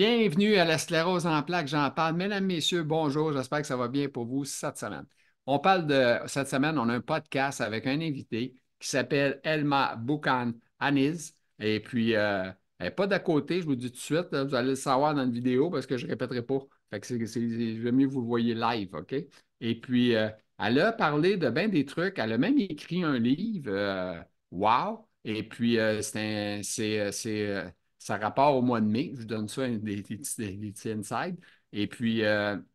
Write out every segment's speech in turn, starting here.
Bienvenue à la sclérose en plaques, j'en parle. Mesdames, Messieurs, bonjour, j'espère que ça va bien pour vous cette semaine. On parle de, cette semaine, on a un podcast avec un invité qui s'appelle Elma Boucan Aniz. Et puis, elle n'est pas d'à côté, je vous dis tout de suite, là, vous allez le savoir dans la vidéo parce que je ne répéterai pas. Fait que j'aime mieux que vous le voyez live, OK? Et puis, elle a parlé de bien des trucs, elle a même écrit un livre, wow! Et puis, ça rapporte au mois de mai. Je vous donne ça des petits insides. Et puis,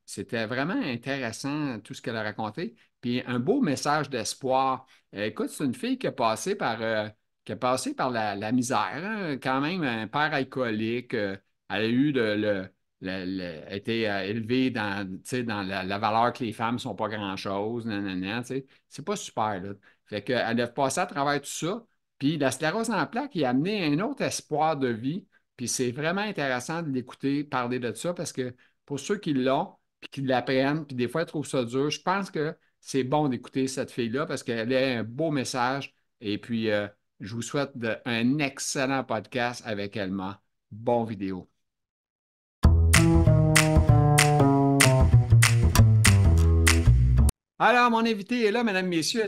c'était vraiment intéressant tout ce qu'elle a raconté. Puis, un beau message d'espoir. Écoute, c'est une fille qui a passé par la misère, hein. Quand même, un père alcoolique. Elle a eu a été élevée dans, tu sais, dans la valeur que les femmes ne sont pas grand-chose. Nanana, tu sais. C'est pas super, là. Fait qu'elle a passé à travers tout ça. Puis la sclérose en plaques, il a amené un autre espoir de vie. Puis c'est vraiment intéressant de l'écouter parler de ça parce que pour ceux qui l'ont, puis qui l'apprennent, puis des fois ils trouvent ça dur, je pense que c'est bon d'écouter cette fille-là parce qu'elle a un beau message. Et puis, je vous souhaite un excellent podcast avec Elma. Bon vidéo. Alors, mon invité est là, mesdames, messieurs.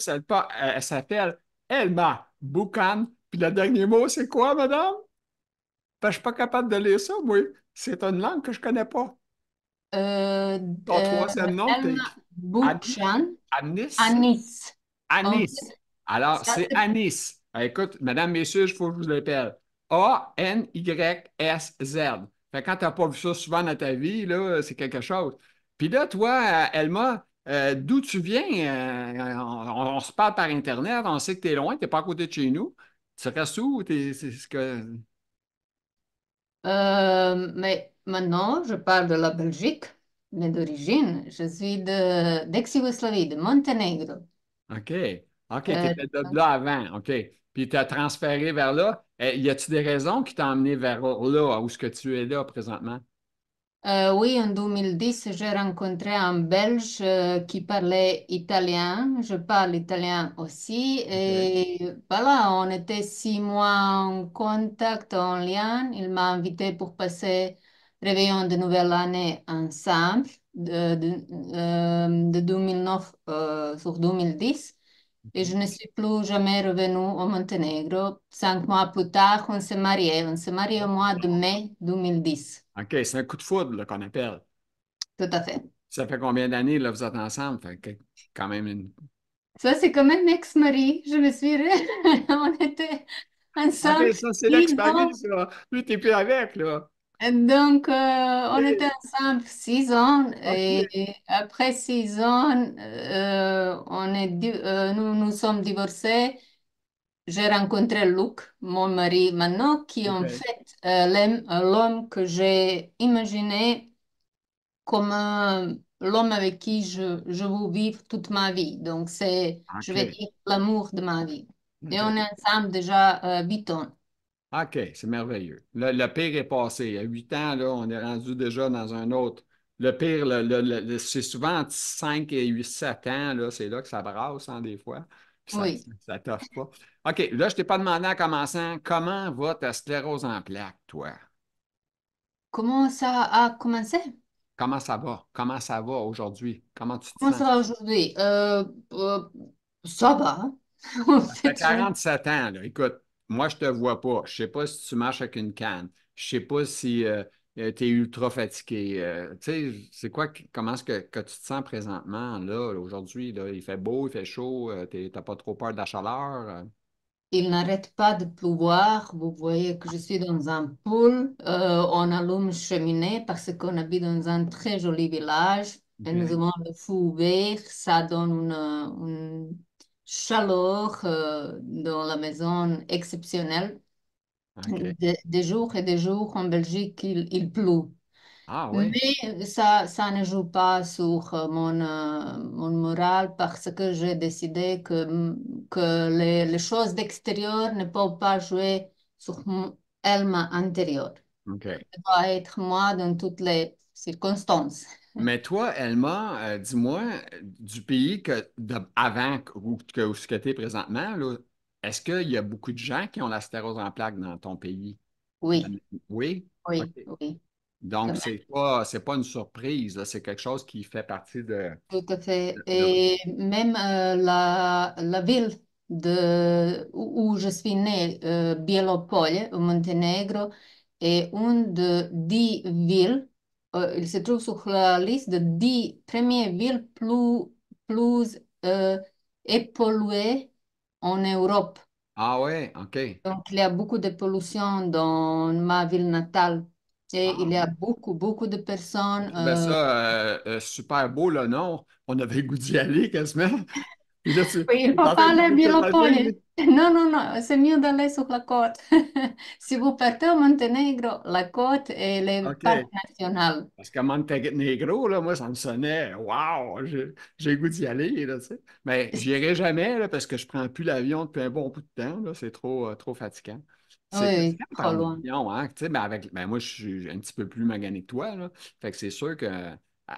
Elle s'appelle Elma Boucan. Puis le dernier mot, c'est quoi, madame? Ben, je suis pas capable de lire ça, moi. C'est une langue que je connais pas. Euh, Ton euh, troisième nom, t'as Elma écrit Buchan, Anis? Anis. En Anis. fait, Alors, ça c'est c'est Anis. Écoute, mesdames, messieurs, il faut que je vous l'appelle. Anysz. Fait que quand tu n'as pas vu ça souvent dans ta vie, là, c'est quelque chose. Puis là, toi, Elma, d'où tu viens? On se parle par Internet, on sait que tu es loin, tu n'es pas à côté de chez nous. Tu restes où? C'est ce que... mais maintenant, je parle de la Belgique, mais d'origine, je suis d'ex-Yougoslavie, de Monténégro. OK. OK, tu Euh, étais de là avant. OK. Puis tu as transféré vers là. Y a-t-il des raisons qui t'ont amené vers là, où est-ce que tu es là présentement? oui, en 2010, j'ai rencontré un Belge qui parlait italien. Je parle italien aussi. OK. Et voilà, on était 6 mois en contact, en lien. Il m'a invité pour passer réveillon de nouvelle année ensemble de 2009 sur 2010. Et je ne suis plus jamais revenue au Monténégro. 5 mois plus tard, on s'est mariés. On s'est mariés au mois de mai 2010. OK, c'est un coup de foudre là, qu'on appelle. Tout à fait. Ça fait combien d'années là, vous êtes ensemble? Fait que quand même une. Ça, c'est quand même ex-mari. Je me suis... On était OK, ensemble ça, c'est 6 ans. l'ex-mari, ça. Lui, t'es plus avec, là. Donc, on était OK. ensemble 6 ans. OK. Et après 6 ans, nous nous sommes divorcés. J'ai rencontré Luc, mon mari maintenant, qui en OK. fait l'homme que j'ai imaginé comme l'homme avec qui je veux vivre toute ma vie. Donc, je vais OK. dire, l'amour de ma vie. Et on OK. est ensemble déjà 8 ans. OK, c'est merveilleux. Le pire est passé. À 8 ans, là, on est rendu déjà dans un autre. Le pire, c'est souvent entre 5 et 8, 7 ans, là, c'est là que ça brasse, hein, des fois. Puis Oui. ça toffe pas. OK, là, je t'ai pas demandé en commençant, comment va ta sclérose en plaques, toi? Comment ça a commencé? Comment ça va? Comment ça va aujourd'hui? Comment tu te Comment sens? ça va aujourd'hui? Ça va. En Ça fait fait, 47 ans, là. Écoute, moi, je te vois pas. Je sais pas si tu marches avec une canne. Je sais pas si tu es ultra fatigué. Tu sais, c'est quoi, comment est-ce que tu te sens présentement, là, aujourd'hui, là? Il fait beau, il fait chaud, t'as pas trop peur de la chaleur? il n'arrête pas de pleuvoir. Vous voyez que je suis dans un pool. On allume cheminée parce qu'on habite dans un très joli village et nous OK. avons le feu ouvert. Ça donne une chaleur dans la maison exceptionnelle. OK. Des jours et des jours en Belgique, il pleut. Ah oui. Mais ça ne joue pas sur mon moral parce que j'ai décidé que les choses d'extérieur ne peuvent pas jouer sur mon elle intérieur. OK. Je dois être moi dans toutes les circonstances. Mais toi, Elma, dis-moi, du pays avant où ce que tu es présentement, là, est-ce qu'il y a beaucoup de gens qui ont la stérose en plaques dans ton pays? Oui, Oui? oui, OK. oui. Donc, quand même. c'est pas une surprise, là, c'est quelque chose qui fait partie Tout à fait. de- Et même la ville où je suis née, Bielopolje, au Monténégro, est une de 10 villes. Il se trouve sur la liste de 10 premières villes plus polluées en Europe. Ah ouais, OK. Donc, il y a beaucoup de pollution dans ma ville natale. Et Ah, il y a beaucoup, beaucoup de je personnes. trouvais ça super beau, le nom. On avait le goût d'y aller quasiment. Puis là, Oui, il tu es faut en train pas de aller me bien la décourager. poglie. Non, non, non, c'est mieux d'aller sur la côte. Si vous partez au Monténégro, la côte et les parcs OK. nationaux. Parce que Montenegro, là, moi, ça me sonnait. Waouh, j'ai le goût d'y aller, là, tu sais. Mais j'irai jamais, là, parce que je prends plus l'avion depuis un bon bout de temps, là. C'est trop fatigant. Oui, C'est oui, fatigant de trop prendre loin. l'avion, hein. Tu sais, mais moi, je suis un petit peu plus magané que toi, là. Fait que c'est sûr que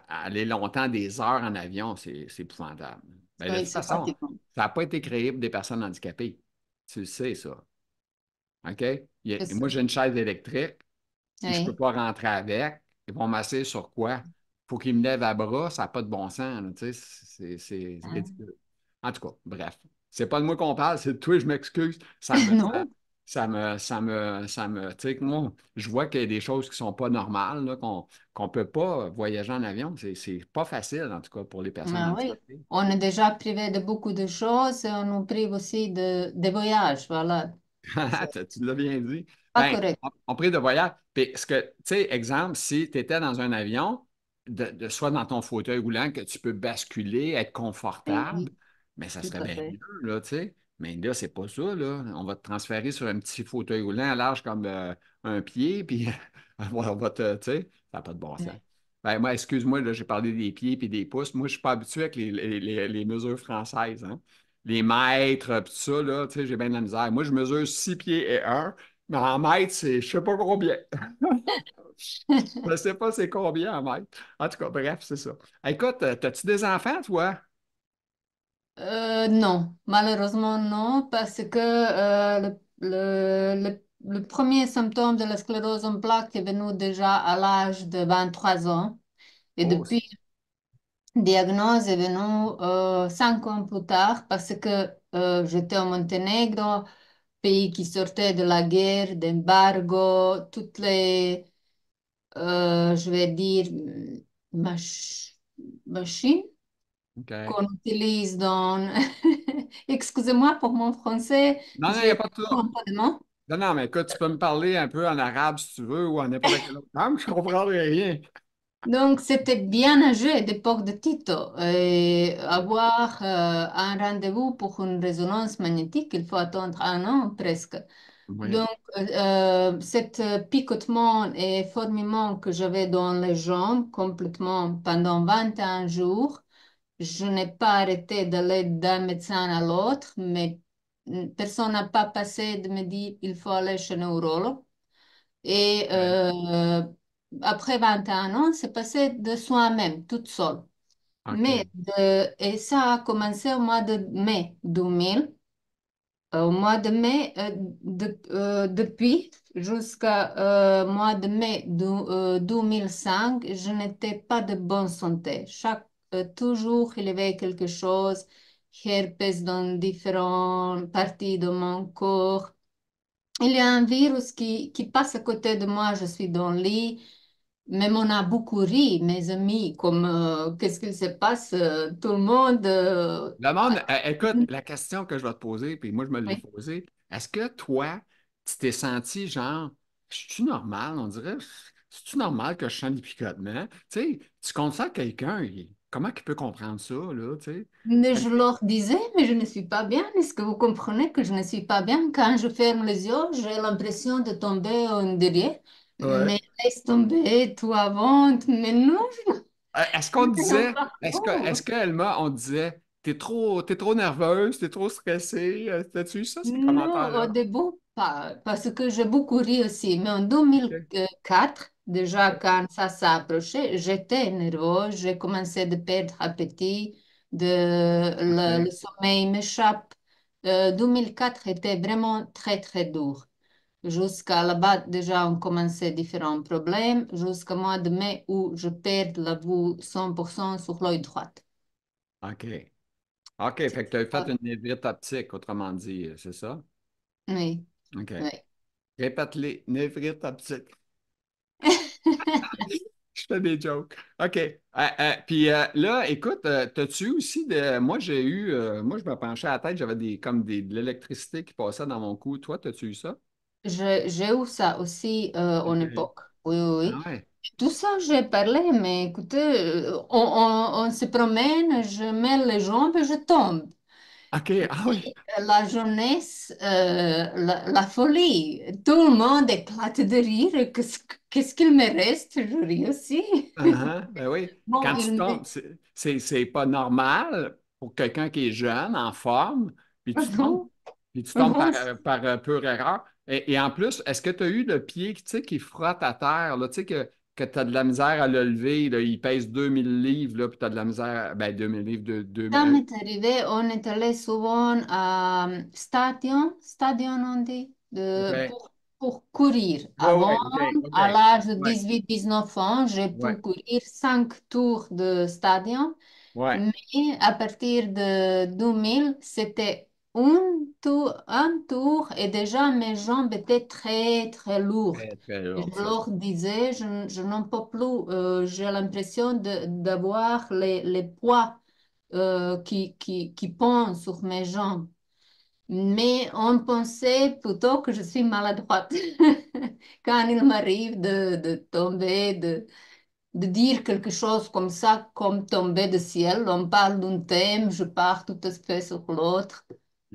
aller longtemps des heures en avion, c'est épouvantable. Ben, de Oui, toute c'est façon, fatigant. ça n'a pas été créé pour des personnes handicapées. Tu le sais, ça. OK? Je Moi, sais. j'ai une chaise électrique. Puis je peux Oui. pas rentrer avec. Ils vont m'asseoir sur quoi? Faut qu'ils me lèvent à bras, ça n'a pas de bon sens, là, tu sais, c'est Ah. ridicule. En tout cas, bref. C'est pas de moi qu'on parle, c'est de toi, je m'excuse. Ça me, ça, Non, tu sais, moi, je vois qu'il y a des choses qui sont pas normales, là, qu'on peut pas voyager en avion. C'est pas facile, en tout cas, pour les personnes ah oui. handicapées. On est déjà privé de beaucoup de choses et on nous prive aussi des voyages. Voilà. C'est Tu l'as bien dit. pas Ben, correct. on prie de voyage. Puis, ce que, tu sais, exemple, si tu étais dans un avion, soit dans ton fauteuil roulant, que tu peux basculer, être confortable, Oui, mais ça tout serait à bien fait. mieux, là, tu sais. Mais là, c'est pas ça, là. On va te transférer sur un petit fauteuil roulant large comme un pied, puis on va te, tu sais, ça n'a pas de bon sens. Oui. Ben, moi, excuse-moi, là, j'ai parlé des pieds puis des pouces. Moi, je suis pas habitué avec les mesures françaises, hein. Les mètres, puis tout ça, là, tu sais, j'ai bien de la misère. Moi, je mesure 6 pieds et 1, mais en mètres, c'est je sais pas combien. Je sais pas c'est combien en mètres. En tout cas, bref, c'est ça. Écoute, as-tu des enfants, toi? Non, malheureusement non, parce que le premier symptôme de la sclérose en plaques est venu déjà à l'âge de 23 ans. Et Oh, depuis, diagnostic est venue 5 ans plus tard parce que j'étais au Monténégro, pays qui sortait de la guerre, d'embargo, toutes les, je vais dire, mach- machines OK. qu'on utilise dans... Excusez-moi pour mon français, Non, non, il n'y a j'ai pas de un trouble. peu de mots. Non, non, mais écoute, tu peux me parler un peu en arabe si tu veux ou en n'importe quelle autre langue, je ne comprendrai rien. Donc, c'était bien âgé d'époque de Tito. Et avoir un rendez-vous pour une résonance magnétique, il faut attendre un an presque. Oui. Donc, cet picotement et fourmillement que j'avais dans les jambes complètement pendant 21 jours, je n'ai pas arrêté d'aller d'un médecin à l'autre, mais personne n'a pas passé de me dire il faut aller chez le neurologue. Et OK. après 21 ans, c'est passé de soi-même, toute seule. OK. Et ça a commencé au mois de mai 2000. Au mois de mai, depuis jusqu'à mois de mai 2005, je n'étais pas de bonne santé. Toujours, il y avait quelque chose, herpès dans différentes parties de mon corps. Il y a un virus qui passe à côté de moi, je suis dans le lit. Même on a beaucoup ri, mes amis, comme qu'est-ce qu'il se passe, tout le monde. Le monde, écoute, la question que je vais te poser, puis moi je me l'ai Oui. posée, est-ce que toi, tu t'es senti genre, je suis normal, on dirait, c'est-tu normal que je sens des picotements? Tu sais, tu comptes ça à quelqu'un, comment il peut comprendre ça, là, tu sais? Mais je leur disais, mais je ne suis pas bien. Est-ce que vous comprenez que je ne suis pas bien? Quand je ferme les yeux, j'ai l'impression de tomber en derrière. Ouais. Mais laisse tomber, tout avant. Mais non, Est-ce je qu'on n'aime disait, pas est-ce trop. qu'Elma, on disait, t'es trop nerveuse, t'es trop stressée? T'as-tu eu ça, ces Non, au commentaires-là? début, pas, parce que j'ai beaucoup ri aussi. Mais en OK. 2004, déjà OK. quand ça s'est approché, j'étais nerveuse, j'ai commencé de perdre appétit, le OK. sommeil m'échappe. 2004 était vraiment très, très dur. Jusqu'à là-bas, déjà, on commençait différents problèmes, jusqu'au mois de mai où je perds la vue 100% sur l'œil droit. OK. OK, fait que tu as fait Ah, une névrite optique, autrement dit, c'est ça? oui, OK. oui. Répète-les, névrite optique. Je fais des jokes. OK. Puis là, écoute, t'as-tu aussi de. Moi, j'ai eu. Moi, je me penchais à la tête, j'avais de l'électricité qui passait dans mon cou. Toi, t'as-tu eu ça? J'ai eu ça aussi en OK. époque. Oui, oui, Ah oui. ouais. Tout ça, j'ai parlé, mais écoutez, on se promène, je mets les jambes et je tombe. OK. Ah oui. La jeunesse, la folie, tout le monde éclate de rire. Qu'est-ce qu'il me reste? Je ris aussi. Uh-huh. Ben oui. Bon, Quand tu tombes, c'est pas normal pour quelqu'un qui est jeune, en forme, puis tu tombes, bon, puis tu tombes bon, par pure erreur. Et en plus, est-ce que tu as eu le pied tu sais, qui frotte à terre, là, tu sais, que tu as de la misère à le lever, là, il pèse 2000 livres, là, puis tu as de la misère, ben 2000 livres, ça m'est arrivé, on est allé souvent à stadion on dit, OK. pour courir. Ouais, Avant, ouais, OK, à OK. l'âge de Ouais, 18-19 ans, j'ai ouais, pu courir 5 tours de stadion. ouais. Mais à partir de 2000, c'était un tour et déjà mes jambes étaient très, très lourdes. Très, très Et lourd, je c'est ça. leur disais, je n'en peux plus, j'ai l'impression d'avoir les poids qui pendent sur mes jambes. Mais on pensait plutôt que je suis maladroite. Quand il m'arrive de tomber, de dire quelque chose comme ça, comme tomber du ciel. On parle d'un thème, je pars tout à fait sur l'autre.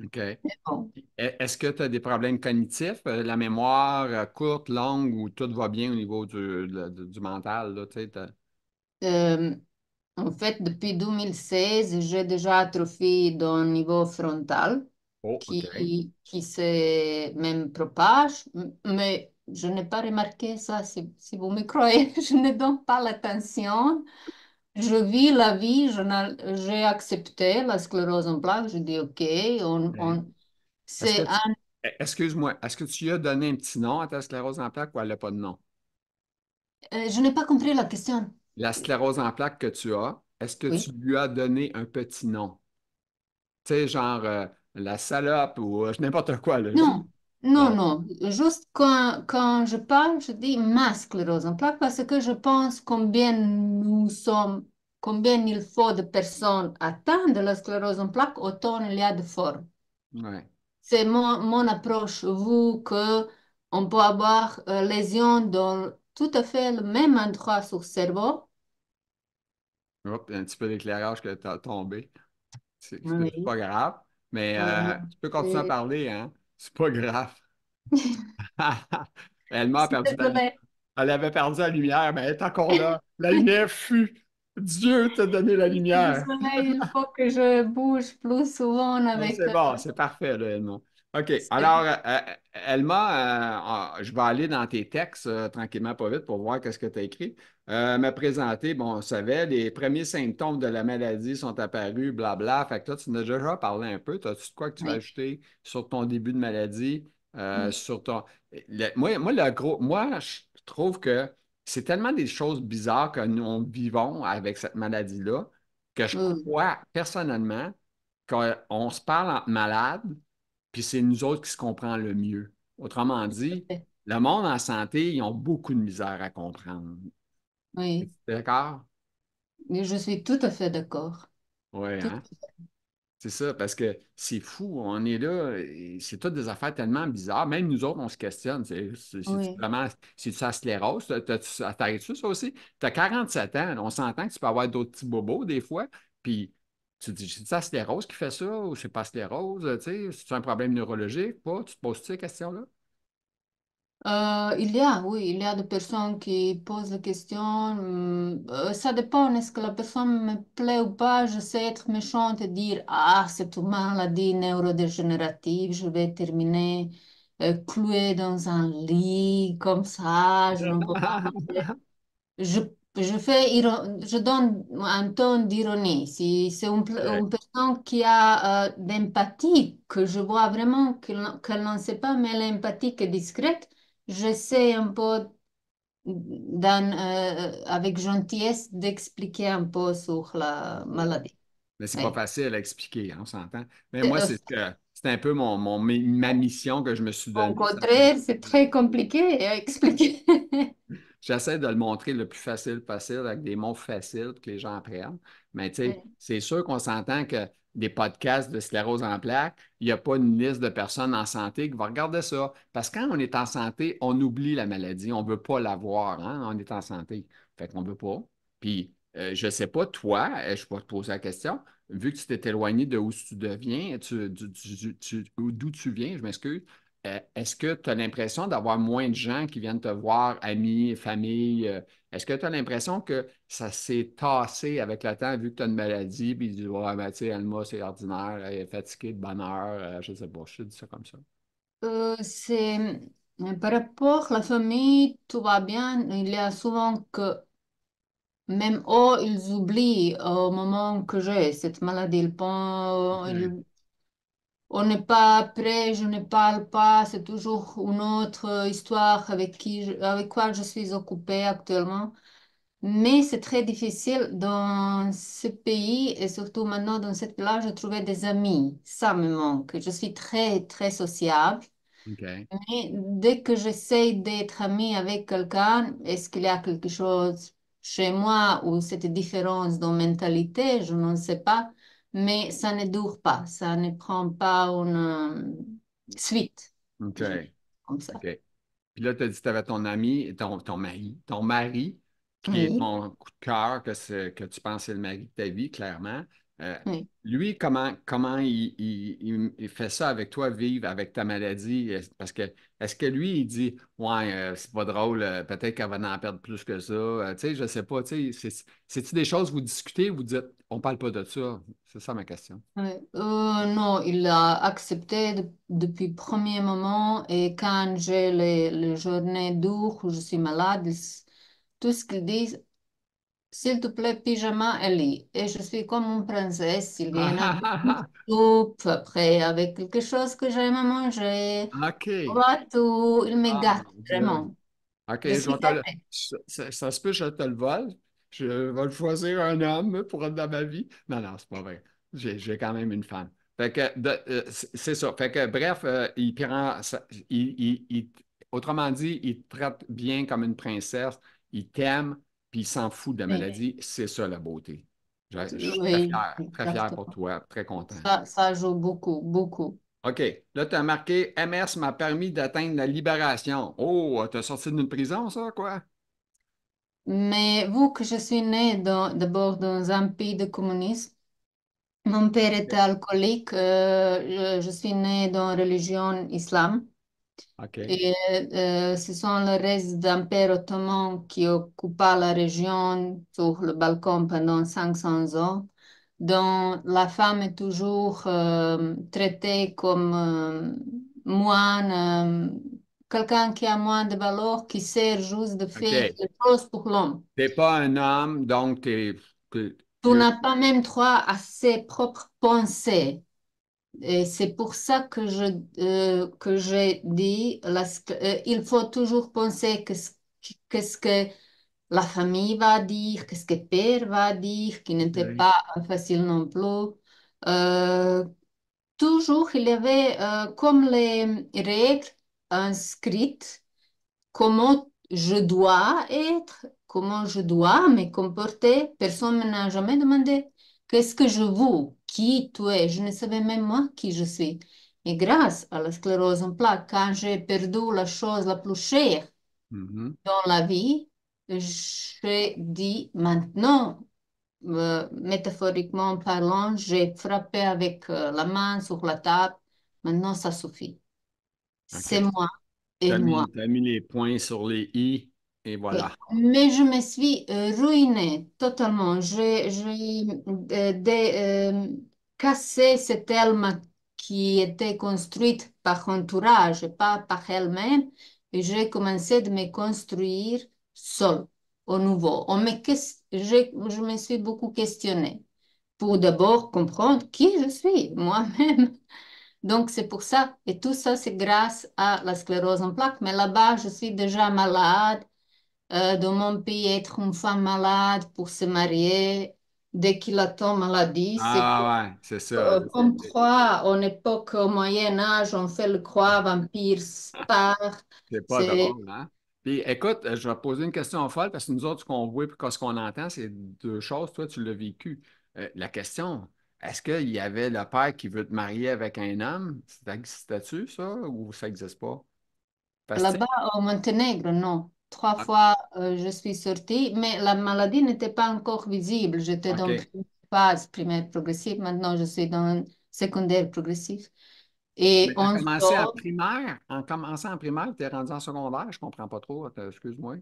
OK. Bon. Est-ce que tu as des problèmes cognitifs, la mémoire courte, longue, ou tout va bien au niveau du mental, là, tu sais, Euh, En fait, depuis 2016, j'ai déjà atrophie d'un niveau frontal Oh, OK. qui se même propage, mais je n'ai pas remarqué ça, si vous me croyez. Je ne donne pas l'attention. Je vis la vie, j'ai accepté la sclérose en plaques, je dis OK, OK. Est-ce que c'est tu, excuse-moi, est-ce que tu lui as donné un petit nom à ta sclérose en plaques ou elle n'a pas de nom? je n'ai pas compris la question. La sclérose en plaques que tu as, est-ce que Oui. tu lui as donné un petit nom? Tu sais, genre la salope ou n'importe quoi, là. Non, non, Non. non. Juste quand je parle, je dis ma sclérose en plaques parce que je pense combien il faut de personnes atteintes de la sclérose en plaques, autant il y a de formes. Ouais. C'est mon approche, vous, que on peut avoir lésions dans tout à fait le même endroit sur le cerveau. Hop, un petit peu d'éclairage que tu as tombé. C'est Oui. pas grave, mais Oui. tu peux continuer à Et- parler, hein? C'est pas grave. Elle m'a perdu la lumière. Désolée. Elle avait perdu la lumière, mais elle est encore là. La lumière fut. Dieu t'a donné la lumière. Désolée, il faut que je bouge plus souvent Non, avec. c'est bon, c'est parfait, là, Elma. OK. C'est- Alors, Elma, je vais aller dans tes textes tranquillement, pas vite, pour voir qu'est-ce que tu as écrit. Me présenter, bon, on savait, les premiers symptômes de la maladie sont apparus, blabla. Fait que toi, tu nous as déjà parlé un peu. As-tu de quoi que tu vas Oui. ajouter sur ton début de maladie, Oui. sur ton. Le gros, moi, je trouve que c'est tellement des choses bizarres que nous vivons avec cette maladie-là que je Oui. crois personnellement qu'on se parle entre malades, puis c'est nous autres qui se comprend le mieux. Autrement dit, Oui. le monde en santé, ils ont beaucoup de misère à comprendre. Oui, T'es d'accord? et je suis tout à fait d'accord. Oui, Tout... hein? C'est ça, parce que c'est fou, on est là, et c'est toutes des affaires tellement bizarres. Même nous autres, on se questionne. C'est-tu Oui. vraiment, c'est-tu la sclérose? T'arrives-tu ça aussi? Tu as 47 ans, on s'entend que tu peux avoir d'autres petits bobos des fois, puis tu te dis, c'est la sclérose qui fait ça ou c'est pas la sclérose? Tu sais, c'est un problème neurologique? Pas? Tu te poses-tu ces questions-là? Oui, il y a des personnes qui posent la question. Ça dépend, est-ce que la personne me plaît ou pas? Je sais être méchante et dire, ah, c'est une maladie neurodégénérative, je vais terminer clouée dans un lit comme ça, je ne peux pas. Je je donne un ton d'ironie. Si c'est une personne qui a d'empathie, que je vois vraiment qu'elle n'en sait pas, mais l'empathie est discrète, j'essaie un peu avec gentillesse d'expliquer un peu sur la maladie. Mais c'est pas Oui. facile à expliquer, hein, on s'entend. Mais C'est- moi, euh, c'est un peu ma mission que je me suis Au donnée. contraire, c'est très compliqué à expliquer. J'essaie de le montrer le plus facile possible avec des mots faciles pour que les gens apprennent. Mais tu sais, c'est sûr qu'on s'entend que des podcasts de sclérose en plaques, il n'y a pas une liste de personnes en santé qui va regarder ça. Parce que quand on est en santé, on oublie la maladie. On ne veut pas l'avoir, hein, on est en santé. Fait qu'on ne veut pas. Puis, je ne sais pas, toi, je peux te poser la question, vu que tu t'es éloigné de où tu deviens, d'où tu viens, je m'excuse. Est-ce que tu as l'impression d'avoir moins de gens qui viennent te voir, amis, famille? Est-ce que tu as l'impression que ça s'est tassé avec le temps vu que tu as une maladie, puis tu dis, ouais, ben, tu sais, Alma, c'est ordinaire, elle est fatiguée de bonne heure, je ne sais pas, je te dis ça comme ça. C'est par rapport à la famille, tout va bien. Il y a souvent que même eux, ils oublient au moment que j'ai cette maladie. OK. On n'est pas prêt, je ne parle pas. C'est toujours une autre histoire avec quoi je suis occupée actuellement. Mais c'est très difficile dans ce pays et surtout maintenant dans cette place, je trouvais des amis. Ça me manque. Je suis très, très sociable. OK. Mais dès que j'essaie d'être amie avec quelqu'un, est-ce qu'il y a quelque chose chez moi ou cette différence de mentalité? Je ne sais pas. Mais ça ne dure pas. Ça ne prend pas une suite. OK. Je- Comme ça. OK. Puis là, tu as dit que tu avais ton ami, ton mari, qui est Oui, ton coup de cœur, que tu penses c'est le mari de ta vie, clairement. Euh, oui. Lui, comment il fait ça avec toi, vivre avec ta maladie? Parce que est-ce que lui, il dit, ouais, c'est pas drôle, peut-être qu'elle va en perdre plus que ça. Tu sais, je sais pas, tu sais, c'est-tu des choses que vous discutez, vous dites, on parle pas de ça? C'est ça ma question. Oui. Non, il a accepté depuis le premier moment et quand j'ai les journées dures où je suis malade, tout ce qu'il dit, s'il te plaît, pyjama et lit. Et je suis comme une princesse. Il vient avec une soupe, après avec quelque chose que j'aime à manger. OK. Voilà tout. Il me Ah, gâte, mon Dieu. vraiment. OK, Je je suis vais te le- gâtée. ça se peut, je te le vole. Je vais le choisir un homme pour être dans ma vie. Non, non, c'est pas vrai. J'ai quand même une femme. Fait que, c'est ça. Fait que, bref, il prend, autrement dit, il te traite bien comme une princesse. Il t'aime, puis il s'en fout de la Oui, maladie. C'est ça, la beauté. Je suis oui, très fier pour exactement. toi, très content. Ça joue beaucoup, beaucoup. OK. Là, tu as marqué MS m'a permis d'atteindre la libération. Oh, t'as sorti d'une prison, ça, quoi? Mais vu que je suis née d'abord dans un pays de communisme, mon père était alcoolique, je suis née dans la religion islam. OK. Et ce sont les restes d'Empire ottoman qui occupa la région sur le balcon pendant 500 ans, dont la femme est toujours traitée comme moine, quelqu'un qui a moins de valeur, qui sert juste de faire OK. les choses pour l'homme. T'es pas un homme, donc Tu you're- n'as pas même droit à ses propres pensées. Et c'est pour ça que j'ai dit, il faut toujours penser qu'est-ce que la famille va dire, qu'est-ce que père va dire, qui n'était OK. pas facile non plus. Euh, Toujours, il y avait comme les règles inscrites comment je dois être, comment je dois me comporter. Personne ne m'a jamais demandé qu'est-ce que je vaux, qui tu es. Je ne savais même moi qui je suis. Et grâce à la sclérose en plaques, quand j'ai perdu la chose la plus chère Mhm. dans la vie, j'ai dit maintenant, métaphoriquement parlant, j'ai frappé avec la main sur la table. Maintenant, ça suffit. C'est OK. moi et moi. T'as mis les points sur les i et Oui, voilà. mais je me suis ruinée totalement. J'ai cassé cette elme qui était construite par entourage et pas par elle-même. Et j'ai commencé de me construire seule. au nouveau. Je me suis beaucoup questionnée pour d'abord comprendre qui je suis moi-même. Donc, c'est pour ça. Et tout ça, c'est grâce à la sclérose en plaques. Mais là-bas, je suis déjà malade. Dans mon pays, être une femme malade pour se marier, dès qu'il attend maladie, c'est Ah ouais, c'est ça. comme croix, en époque, au Moyen Âge, on fait le croix, vampire, part. C'est pas C'est, drôle, hein? Puis écoute, je vais te poser une question folle parce que nous autres, ce qu'on voit et ce qu'on entend, c'est deux choses. Toi, tu l'as vécu. La question, est-ce qu'il y avait le père qui veut te marier avec un homme? Ça existait-tu, ça, ou ça n'existe pas? Parce que, tu là-bas, au Monténégro, non. Trois sais, fois, je suis sortie, mais la maladie n'était pas encore visible. J'étais dans OK. une phase primaire progressive. Maintenant, je suis dans une secondaire progressive. Et Mais tu as on commencé en sort, primaire. En commençant en primaire, tu es rendu en secondaire. Je comprends pas trop. Excuse-moi.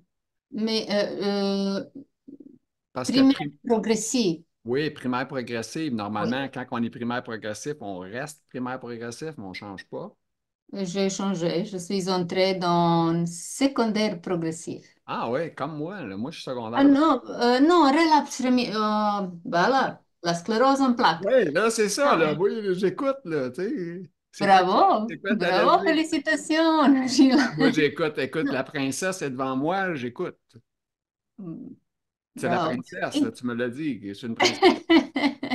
mais Parce que, primaire progressive. oui, primaire progressive. Oui. Normalement, quand on est primaire progressif, on reste primaire progressif, mais on ne change pas. J'ai changé. Je suis entrée dans secondaire progressif. Ah oui, comme moi. Là. Moi, je suis Ah secondaire aussi. non, non, relapse, voilà, la sclérose en plaques. Oui, là, c'est ça, Ah, là. Oui, j'écoute, là. Tu sais, bravo, c'est quoi que t'allais bravo, dire? félicitations, Ah, moi, Gilles. j'écoute. Écoute, Non, la princesse est devant moi, j'écoute. C'est la bravo. princesse, là, Merci. tu me l'as dit. Je suis une princesse.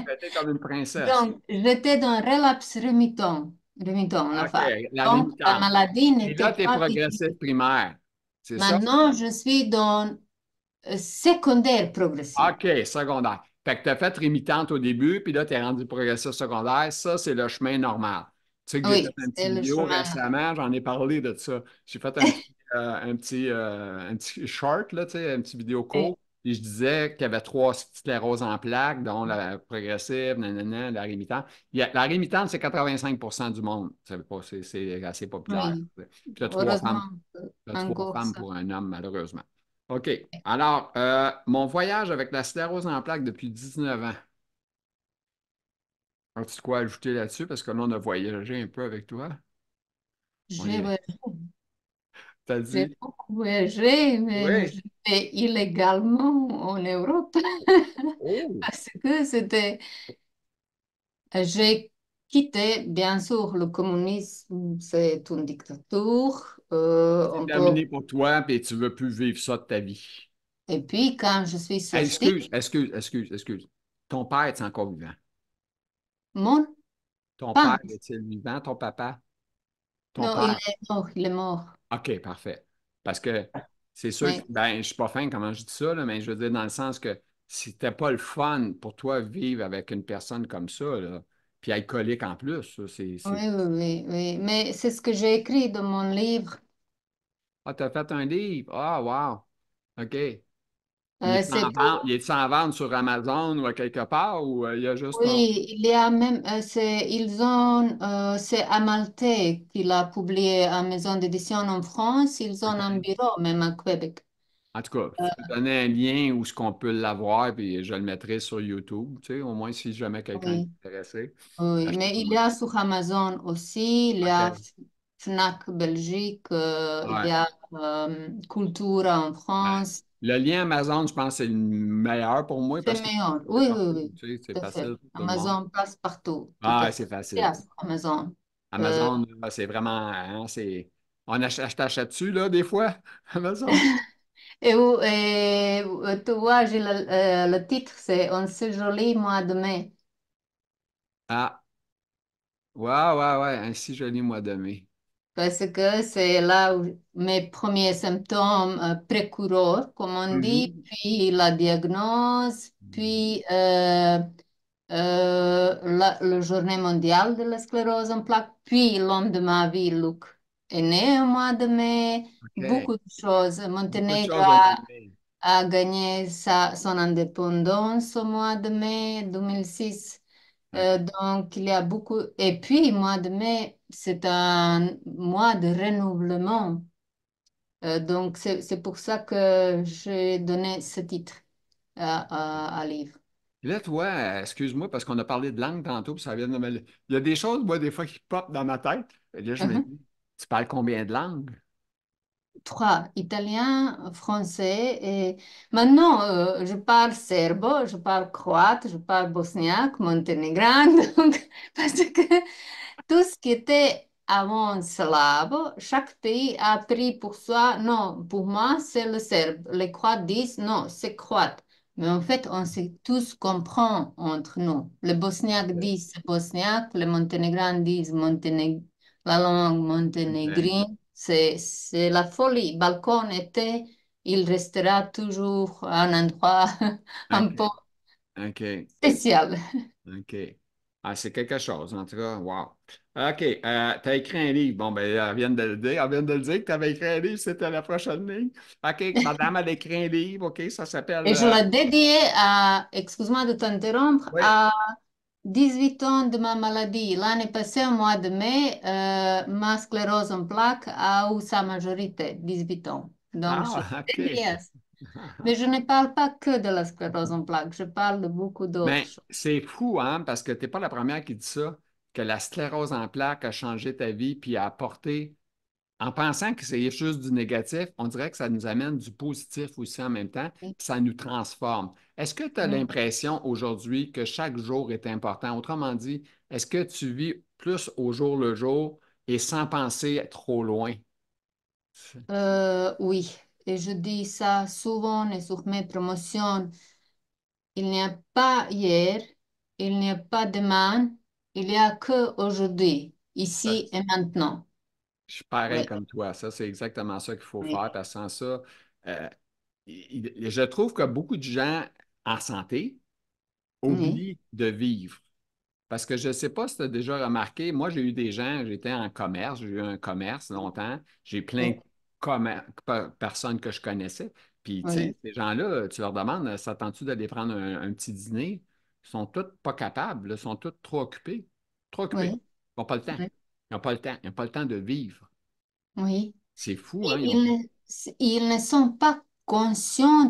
Traitée comme une princesse. Donc, j'étais dans relapse rémittant, la OK, phase. la Donc, la rémitante. maladie Et n'était là, tu es pas progressif visible. primaire. C'est ça? Maintenant, je suis dans secondaire progressif. OK, secondaire. Fait que tu as fait rémitante au début, puis là, tu es rendu progressif secondaire. Ça, c'est le chemin normal. Tu sais que j'ai fait Oui, un petit c'est le vidéo chemin. récemment, j'en ai parlé de ça. J'ai fait un petit short, là, tu sais, un petit vidéo Oui, court, et je disais qu'il y avait trois scléroses en plaques, dont la progressive, nanana, la rémitante. La rémitante, c'est 85 du monde. Ça veut pas, c'est assez populaire. oui. Puis tu as Heureusement, trois encore femmes ça. pour un homme, malheureusement. OK. Alors, mon voyage avec la sclérose en plaques depuis 19 ans. As-tu quoi ajouter là-dessus? Parce que là, on a voyagé un peu avec toi. On J'ai y est. voyagé, T'as j'ai dit? beaucoup voyagé, mais Oui. j'étais illégalement en Europe Oh! parce que j'ai quitté, bien sûr, le communisme, c'est une dictature. C'est On peut... terminé pour toi, puis tu veux plus vivre ça de ta vie. Et puis, quand je suis Hey, sortie, excuse. Ton père est encore vivant? mon Ton père père, est-il vivant? Ton papa? Ton non, il père? est mort, il est mort. OK, parfait. Parce que c'est sûr que, Oui, ben, je suis pas fin comment je dis ça, là, mais je veux dire dans le sens que c'était pas le fun pour toi vivre avec une personne comme ça, là, puis alcoolique en plus, ça, oui, oui, oui, oui. Mais c'est ce que j'ai écrit dans mon livre. Ah, t'as fait un livre? Ah, wow! OK. C'est pour Il est en vente sur Amazon ou à quelque part ou il y a juste ton. Oui, il y a même, c'est Amalté qui l'a publié à maison d'édition en France. Ils ont un OK. bureau même à Québec. En tout cas, tu peux donner un lien où ce qu'on peut l'avoir, puis je le mettrai sur YouTube, tu sais, au moins si jamais quelqu'un est Oui, intéressé. oui, Acheter mais il ton y livre. a sur Amazon aussi, il y a OK. Fnac Belgique, il y Ouais. a Cultura en Ben, France. le lien Amazon, je pense que c'est le meilleur pour moi C'est parce que meilleur. c'est Oui, oui, partout, oui, tu sais, c'est tout à fait. facile pour tout le monde. Amazon passe partout, tout Ah, à ouais, fait. c'est Il y a facile. sur Amazon. Euh, Amazon, là, c'est vraiment, hein, je t'achète dessus, là, des fois, Amazon. tu vois, j'ai le titre, c'est On se joli mois de mai. Ah, ouais, un si joli mois de mai. Parce que c'est là où mes premiers symptômes pré-coureurs, comme on dit, Mhm. puis la diagnose, puis la journée mondiale de la sclérose en plaques, puis l'homme de ma vie, Luc, est né au mois de mai, OK. beaucoup de choses. Beaucoup de Monténégro choses au mois de mai. a gagné son indépendance au mois de mai 2006. OK. Donc, il y a beaucoup. Et puis, mois de mai, c'est un mois de renouvellement. Donc, c'est pour ça que j'ai donné ce titre à livre. Et là, toi, excuse-moi, parce qu'on a parlé de langue tantôt, puis ça vient de me. Il y a des choses, moi, des fois, qui popent dans ma tête. Et là, je me Mhm. dis, tu parles combien de langues? trois, italien, français et maintenant je parle serbe, je parle croate, je parle bosniaque, monténégrin, donc parce que tout ce qui était avant slave, chaque pays a pris pour soi, non, pour moi c'est le serbe. Les croates disent non, c'est croate. Mais en fait, on sait tous comprend entre nous. Les bosniaques disent c'est bosniaque, les monténégrins disent la langue OK. monténégrine. C'est la folie. Balcon était, il restera toujours un endroit un peu OK. OK. spécial. OK. Ah, c'est quelque chose, en tout cas. Wow. OK. Tu as écrit un livre. Bon, ben, elle vient de le dire. Elle vient de le dire que tu avais écrit un livre. C'était la prochaine ligne. OK. Madame, elle a écrit un livre. OK. Ça s'appelle. Et je l'ai dédié à, excuse-moi de t'interrompre, Oui. à 18 ans de ma maladie. L'année passée, au mois de mai, ma sclérose en plaques a eu sa majorité, 18 ans. Donc, je Ah, l'ai OK. dédié à ça. Mais je ne parle pas que de la sclérose en plaques, je parle de beaucoup d'autres Mais choses. c'est fou, hein, parce que tu n'es pas la première qui dit ça, que la sclérose en plaques a changé ta vie puis a apporté. En pensant que c'est juste du négatif, on dirait que ça nous amène du positif aussi en même temps, Oui. puis ça nous transforme. Est-ce que tu as Oui. l'impression aujourd'hui que chaque jour est important? Autrement dit, est-ce que tu vis plus au jour le jour et sans penser trop loin? Oui, et je dis ça souvent et sur mes promotions. Il n'y a pas hier, il n'y a pas demain, il n'y a que aujourd'hui, Ça, ici et maintenant. je suis pareil Oui, comme toi. Ça, c'est exactement ça qu'il faut oui, faire, parce que sans ça, euh, je trouve que beaucoup de gens en santé oui, oublient de vivre. Parce que je ne sais pas si tu as déjà remarqué, moi j'ai eu des gens, j'étais en commerce, j'ai eu un commerce longtemps, j'ai plein oui, de personnes que je connaissais. Puis, tu sais, oui, ces gens-là, tu leur demandes, s'attends-tu d'aller prendre un petit dîner? Ils sont tous pas capables, là, ils sont tous trop occupés. Trop occupés. oui, Ils n'ont pas le temps. oui, Ils n'ont pas le temps. Ils n'ont pas le temps de vivre. oui. C'est fou, hein? Et ils ne sont pas conscients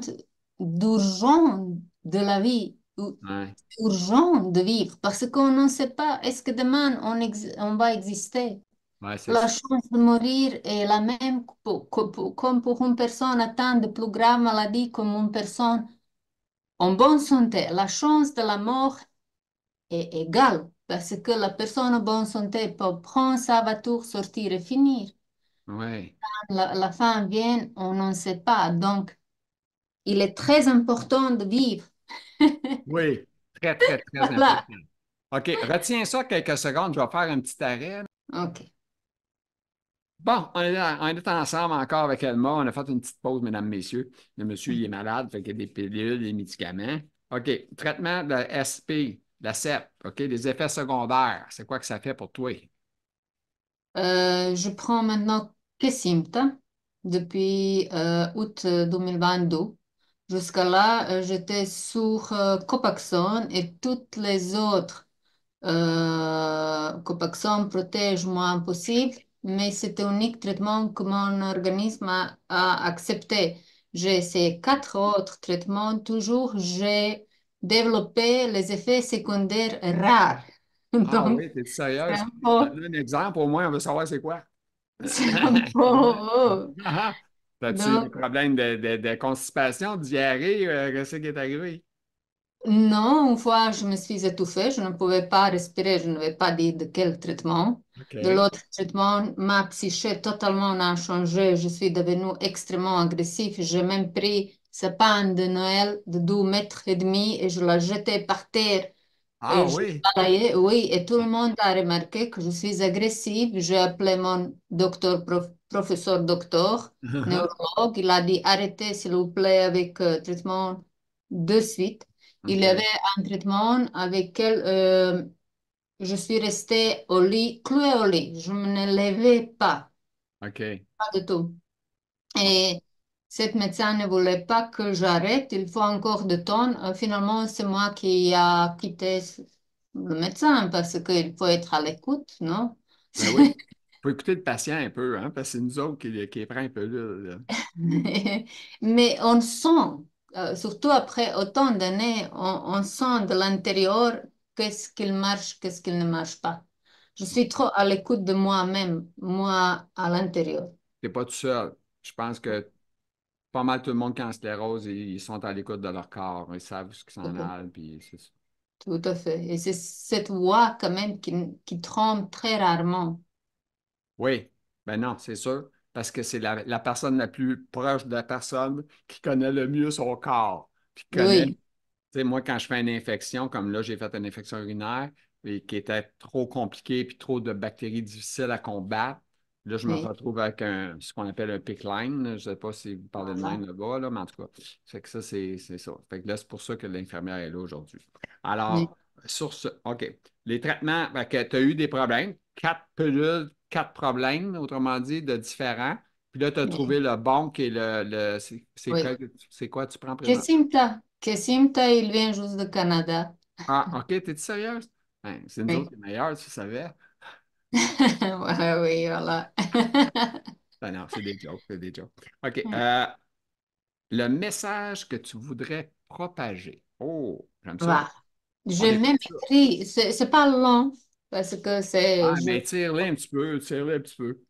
d'urgence de la vie, Ouais, urgent de vivre, parce qu'on ne sait pas, est-ce que demain on va exister? ouais, c'est La ça. chance de mourir est la même comme pour une personne atteinte de plus graves maladies comme une personne en bonne santé. La chance de la mort est égale parce que la personne en bonne santé peut prendre sa voiture, sortir et finir. Ouais. La fin vient, on n'en sait pas. Donc, il est très important de vivre. Oui, très, très, très Voilà. important. OK, retiens ça quelques secondes, je vais faire un petit arrêt. OK. Bon, on est ensemble encore avec Elma. On a fait une petite pause, mesdames, messieurs. Le monsieur, il est malade, fait qu'il y a des pilules, des médicaments. OK. Traitement de SP, de la CEP. OK. Des effets secondaires. C'est quoi que ça fait pour toi? Je prends maintenant Kesimpta depuis août 2022. Jusqu'à là, j'étais sur Copaxone et toutes les autres. Copaxone protège moins possible, mais c'était l'unique traitement que mon organisme a accepté. J'ai essayé quatre autres traitements. Toujours, j'ai développé les effets secondaires rares. Ah Donc, oui, t'es c'est sérieuse? un peu, Donne un exemple, au moins, on veut savoir c'est quoi. c'est un peu. As-tu des Donc, problèmes de constipation, de diarrhée? Qu'est-ce qui est arrivé? non, une fois, je me suis étouffée, je ne pouvais pas respirer, je ne vais pas dire de quel traitement. De OK. l'autre traitement, ma psyché totalement a changé, je suis devenue extrêmement agressive. J'ai même pris ce pain de Noël de 2 mètres et demi et je l'ai jeté par terre Ah et je oui. balayais, oui, et tout le monde a remarqué que je suis agressive. J'ai appelé mon docteur, professeur docteur, neurologue. Il a dit arrêtez, s'il vous plaît, avec traitement de suite. Il y avait OK. un traitement avec lequel je suis restée au lit, clouée au lit. Je ne me levais pas, OK. pas du tout. Et cette médecin ne voulait pas que j'arrête, il faut encore de temps. Finalement, c'est moi qui a quitté le médecin parce qu'il faut être à l'écoute, non? Ben oui. Il faut écouter le patient un peu, hein, parce que c'est nous autres qui les prend un peu là. Mais on sent, surtout après autant d'années, on sent de l'intérieur qu'est-ce qu'il marche, qu'est-ce qu'il ne marche pas. Je suis trop à l'écoute de moi-même, moi à l'intérieur. T'es pas tout seul. Je pense que pas mal tout le monde qui a la sclérose, ils sont à l'écoute de leur corps. Ils savent ce qui Tout à s'en fait. a, puis c'est ça. Tout à fait. Et c'est cette voix quand même qui trompe très rarement. Oui, ben non, c'est sûr, parce que c'est la personne la plus proche de la personne qui connaît le mieux son corps, puis connaît. Oui, Tu sais, moi, quand je fais une infection, comme là, j'ai fait une infection urinaire et qui était trop compliquée puis trop de bactéries difficiles à combattre, là, je me oui. retrouve avec ce qu'on appelle un PICC line. Je ne sais pas si vous parlez de Voilà. même là-bas, là, mais en tout cas, fait que ça, c'est ça. Fait que là, c'est pour ça que l'infirmière est là aujourd'hui. Oui, Alors, sur ce, OK. Les traitements, tu as eu des problèmes, 4 pilules, 4 problèmes, autrement dit, de différents. Puis là, tu as oui. trouvé le bon qui est Oui. c'est quoi tu prends présent? Kesimta, il vient juste de Canada. Ah, OK, t'es-tu sérieuse? Ben, c'est nous autres Oui. les meilleurs, tu savais. Ouais, oui, voilà. Ben non, c'est des jokes, c'est des jokes. OK, le message que tu voudrais propager. Oh, j'aime ça. Voilà. On J'ai écoute même ça. écrit, c'est pas long, parce que c'est, Ah, mais tire-le un petit peu, tire-le un petit peu.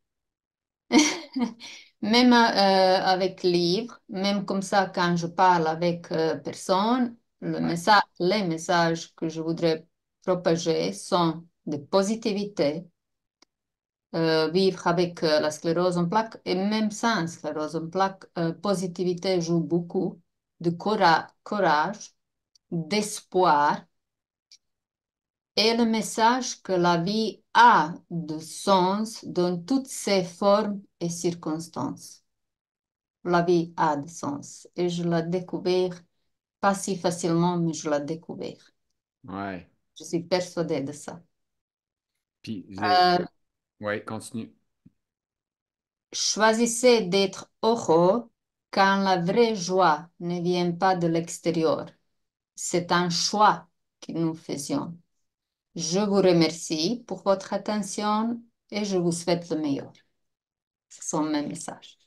même avec livre, même comme ça, quand je parle avec personne, Ouais, les messages que je voudrais propager sont de positivité, vivre avec la sclérose en plaques et même sans sclérose en plaques, positivité joue beaucoup, de courage, d'espoir et le message que la vie a de sens dans toutes ses formes et circonstances. La vie a de sens et je l'ai découvert pas si facilement, mais je l'ai découvert. ouais. Je suis persuadée de ça. Puis, Euh, ouais, continue. Choisissez d'être heureux quand la vraie joie ne vient pas de l'extérieur. C'est un choix que nous faisions. Je vous remercie pour votre attention et je vous souhaite le meilleur. Ce sont mes messages.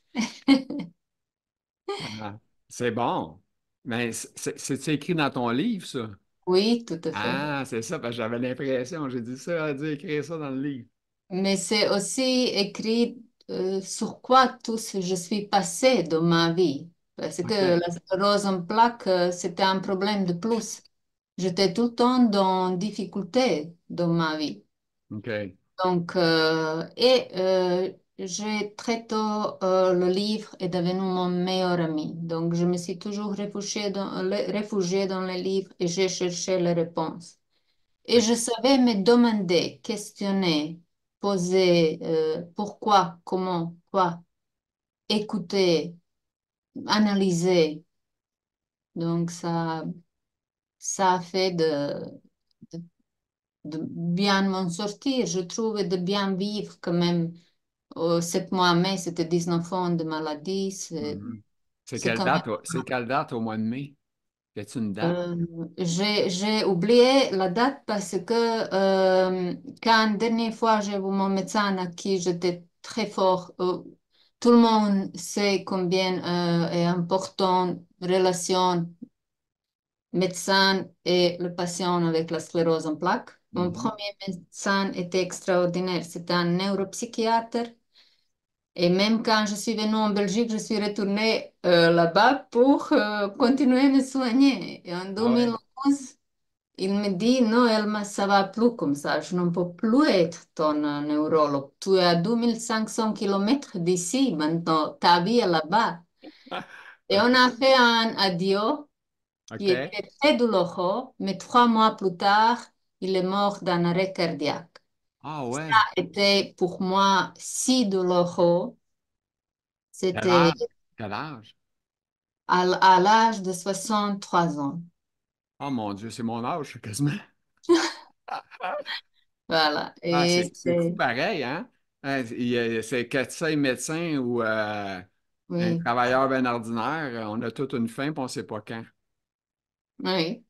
Ah, c'est bon. Mais c'est écrit dans ton livre, ça? Oui, tout à fait. Ah, c'est ça, parce que j'avais l'impression. J'ai dit ça, a dû écrire ça dans le livre. Mais c'est aussi écrit sur quoi tout ce je suis passée dans ma vie. Parce que OK, la sclérose en plaques, c'était un problème de plus. J'étais tout le temps dans difficulté dans ma vie. OK. Donc, j'ai très tôt, le livre est devenu mon meilleur ami. Donc, je me suis toujours réfugiée dans le livre et j'ai cherché les réponses. Et Fait je savais me demander, questionner, poser pourquoi, comment, quoi, écouter, analyser. Donc, ça a fait de, de bien m'en sortir, je trouve, et de bien vivre quand même. 7 mois en mai, c'était 19 ans de maladie. Mhm. C'est quand même. C'est quelle date au mois de mai? Y a-t-il une date? euh, j'ai oublié la date parce que quand dernière fois j'ai vu mon médecin à qui j'étais très fort, tout le monde sait combien est important relation médecin et le patient avec la sclérose en plaques. Mon Mhm. premier médecin était extraordinaire. C'était un neuropsychiatre. Et même quand je suis venue en Belgique, je suis retournée là-bas pour continuer à me soigner. Et en Ah ouais. 2011, il me dit, non, Elma, ça va plus comme ça. Je ne peux plus être ton neurologue. Tu es à 2500 kilomètres d'ici maintenant. Ta vie est là-bas. Et on a fait un adieu qui OK. était très douloureux, mais 3 mois plus tard, il est mort d'un arrêt cardiaque. Ah Ça ouais. était pour moi si douloureux. Quel C'était âge? Quel âge? à l'âge de 63 ans. Oh mon Dieu, c'est mon âge, quasiment. Voilà. Ah, Et c'est fou pareil, hein? C'est que tu sois médecin ou un oui, travailleur bien ordinaire, on a toute une fin, puis on ne sait pas quand. oui,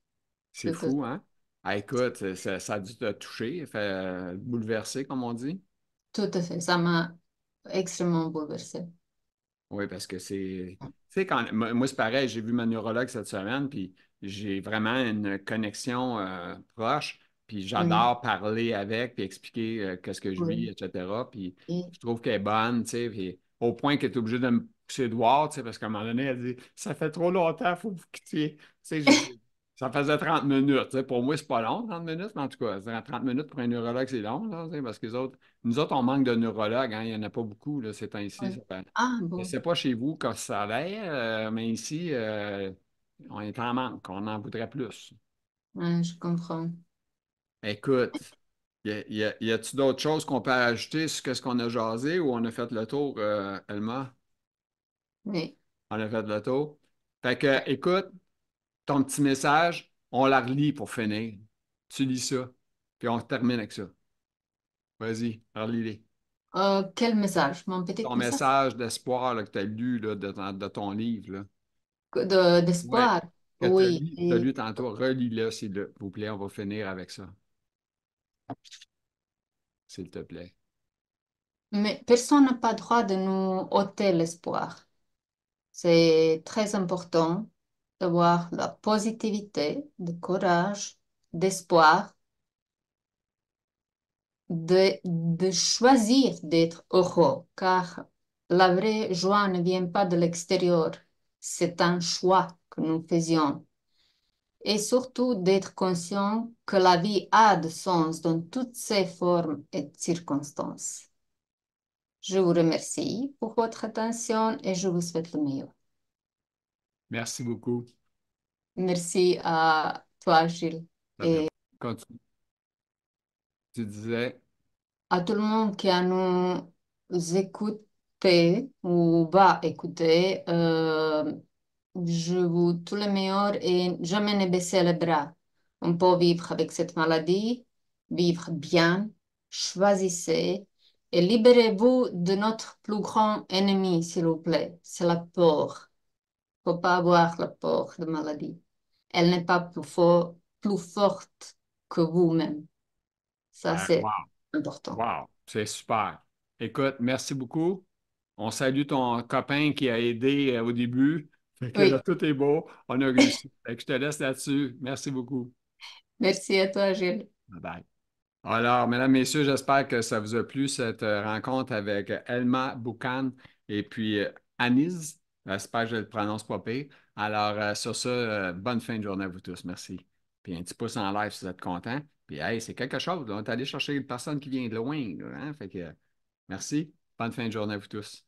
C'est tout à fait. fou, hein? Ah, écoute, ça a dû te toucher, fait, bouleverser, comme on dit. Tout à fait. Ça m'a extrêmement bouleversée. Oui, parce que c'est. Tu sais, moi, c'est pareil, j'ai vu ma neurologue cette semaine, puis j'ai vraiment une connexion proche, puis Oui, j'adore parler avec, puis expliquer qu'est-ce que je vis, oui. etc. Puis Et, je trouve qu'elle est bonne, tu sais, puis au point qu'elle est obligée de me pousser Edouard, tu sais, parce qu'à un moment donné, elle dit ça fait trop longtemps, il faut que vous quittiez. Tu sais, j'ai dit, ça faisait 30 minutes. Tu sais, pour moi, c'est pas long, 30 minutes, mais en tout cas, 30 minutes pour un neurologue, c'est long, là, tu sais, parce que nous autres, on manque de neurologues, hein, il n'y en a pas beaucoup là, ces temps-ci. Oui. Ah, Je ne bon, sais pas chez vous quand ça allait, mais ici, on est en manque, on en voudrait plus. ouais, je comprends. Écoute, y a-t-il d'autres choses qu'on peut ajouter sur ce qu'on a jasé ou on a fait le tour, Elma? Oui. On a fait le tour. Fait que, écoute, ton petit message, on la relit pour finir. Tu lis ça, puis on termine avec ça. Vas-y, relis-les. Quel message? Mon petit Ton message message d'espoir là, que tu as lu là, de ton livre. Là. Ouais, d'espoir. que tu as Oui. lu, t'as lu tantôt, relis-le, s'il vous plaît. On va finir avec ça, s'il te plaît. Mais personne n'a pas droit de nous ôter l'espoir. C'est très important d'avoir la positivité, le courage, d'espoir, de choisir d'être heureux, car la vraie joie ne vient pas de l'extérieur. C'est un choix que nous faisions. Et surtout d'être conscient que la vie a de sens dans toutes ses formes et circonstances. Je vous remercie pour votre attention et je vous souhaite le meilleur. Merci beaucoup. Merci à toi, Gilles, Ça fait- et Continue. Tu disais, à tout le monde qui a nous écouté ou va écouter. Je vous tout le meilleur et jamais ne baisser les bras. On peut vivre avec cette maladie, vivre bien, choisissez et libérez-vous de notre plus grand ennemi, s'il vous plaît. C'est la peur. Faut pas avoir la peur de maladie. Elle n'est pas plus forte que vous-même. Ça, c'est wow, important. wow, c'est super. Écoute, merci beaucoup. On salue ton copain qui a aidé au début. Fait que là, Oui, tout est beau. On a réussi. Fait que je te laisse là-dessus. Merci beaucoup. merci à toi, Gilles. Bye bye. Alors, mesdames, messieurs, j'espère que ça vous a plu, cette rencontre avec Elma Boucan et puis Anis. J'espère que je le prononce pas pire. Alors, sur ça, bonne fin de journée à vous tous. Merci. Puis un petit pouce en live si vous êtes contents. Puis, hey, c'est quelque chose. On est allé chercher une personne qui vient de loin. Là, hein? Fait que, merci. Bonne fin de journée à vous tous.